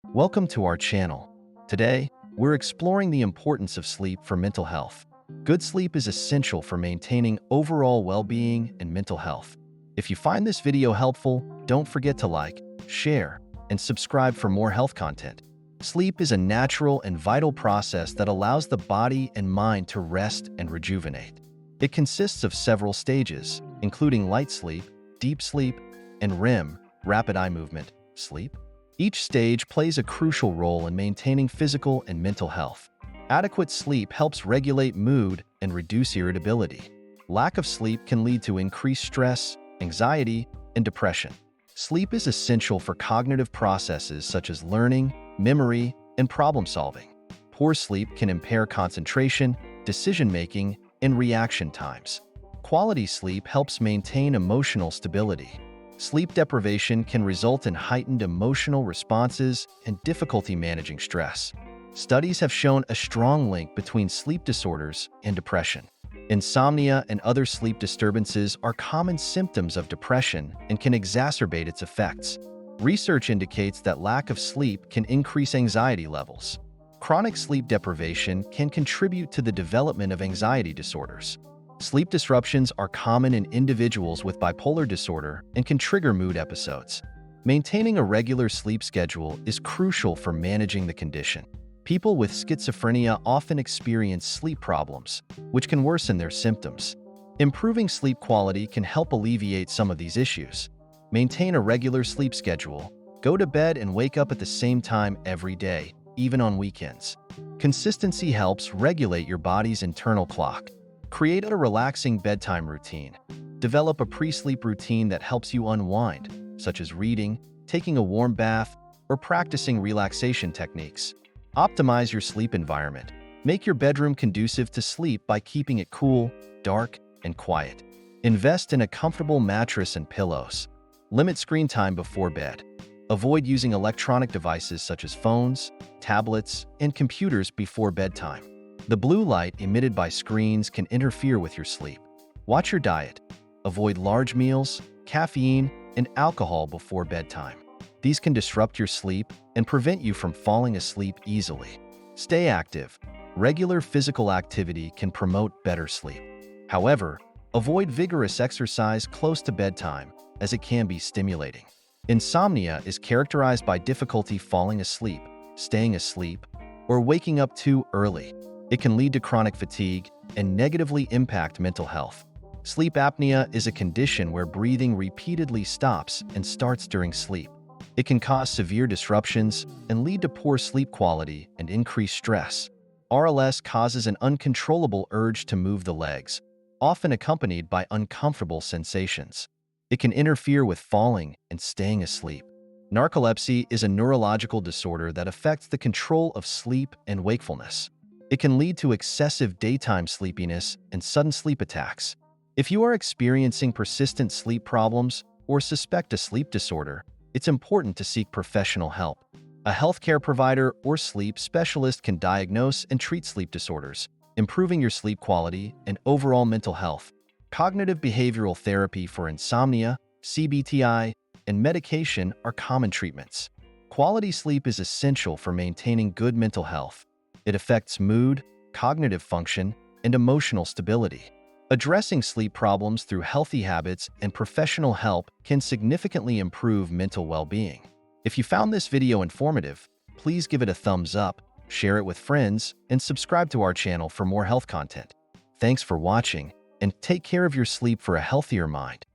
Welcome to our channel. Today, we're exploring the importance of sleep for mental health. Good sleep is essential for maintaining overall well-being and mental health. If you find this video helpful, don't forget to like, share, and subscribe for more health content. Sleep is a natural and vital process that allows the body and mind to rest and rejuvenate. It consists of several stages, including light sleep, deep sleep, and REM, rapid eye movement, sleep. Each stage plays a crucial role in maintaining physical and mental health. Adequate sleep helps regulate mood and reduce irritability. Lack of sleep can lead to increased stress, anxiety, and depression. Sleep is essential for cognitive processes such as learning, memory, and problem-solving. Poor sleep can impair concentration, decision-making, and reaction times. Quality sleep helps maintain emotional stability. Sleep deprivation can result in heightened emotional responses and difficulty managing stress. Studies have shown a strong link between sleep disorders and depression. Insomnia and other sleep disturbances are common symptoms of depression and can exacerbate its effects. Research indicates that lack of sleep can increase anxiety levels. Chronic sleep deprivation can contribute to the development of anxiety disorders. Sleep disruptions are common in individuals with bipolar disorder and can trigger mood episodes. Maintaining a regular sleep schedule is crucial for managing the condition. People with schizophrenia often experience sleep problems, which can worsen their symptoms. Improving sleep quality can help alleviate some of these issues. Maintain a regular sleep schedule. Go to bed and wake up at the same time every day, even on weekends. Consistency helps regulate your body's internal clock. Create a relaxing bedtime routine. Develop a pre-sleep routine that helps you unwind, such as reading, taking a warm bath, or practicing relaxation techniques. Optimize your sleep environment. Make your bedroom conducive to sleep by keeping it cool, dark, and quiet. Invest in a comfortable mattress and pillows. Limit screen time before bed. Avoid using electronic devices such as phones, tablets, and computers before bedtime. The blue light emitted by screens can interfere with your sleep. Watch your diet. Avoid large meals, caffeine, and alcohol before bedtime. These can disrupt your sleep and prevent you from falling asleep easily. Stay active. Regular physical activity can promote better sleep. However, avoid vigorous exercise close to bedtime, as it can be stimulating. Insomnia is characterized by difficulty falling asleep, staying asleep, or waking up too early. It can lead to chronic fatigue and negatively impact mental health. Sleep apnea is a condition where breathing repeatedly stops and starts during sleep. It can cause severe disruptions and lead to poor sleep quality and increased stress. RLS causes an uncontrollable urge to move the legs, often accompanied by uncomfortable sensations. It can interfere with falling and staying asleep. Narcolepsy is a neurological disorder that affects the control of sleep and wakefulness. It can lead to excessive daytime sleepiness and sudden sleep attacks. If you are experiencing persistent sleep problems or suspect a sleep disorder, it's important to seek professional help. A healthcare provider or sleep specialist can diagnose and treat sleep disorders, improving your sleep quality and overall mental health. Cognitive behavioral therapy for insomnia, CBTI, and medication are common treatments. Quality sleep is essential for maintaining good mental health. It affects mood, cognitive function, and emotional stability. Addressing sleep problems through healthy habits and professional help can significantly improve mental well-being. If you found this video informative, please give it a thumbs up, share it with friends, and subscribe to our channel for more health content. Thanks for watching, and take care of your sleep for a healthier mind.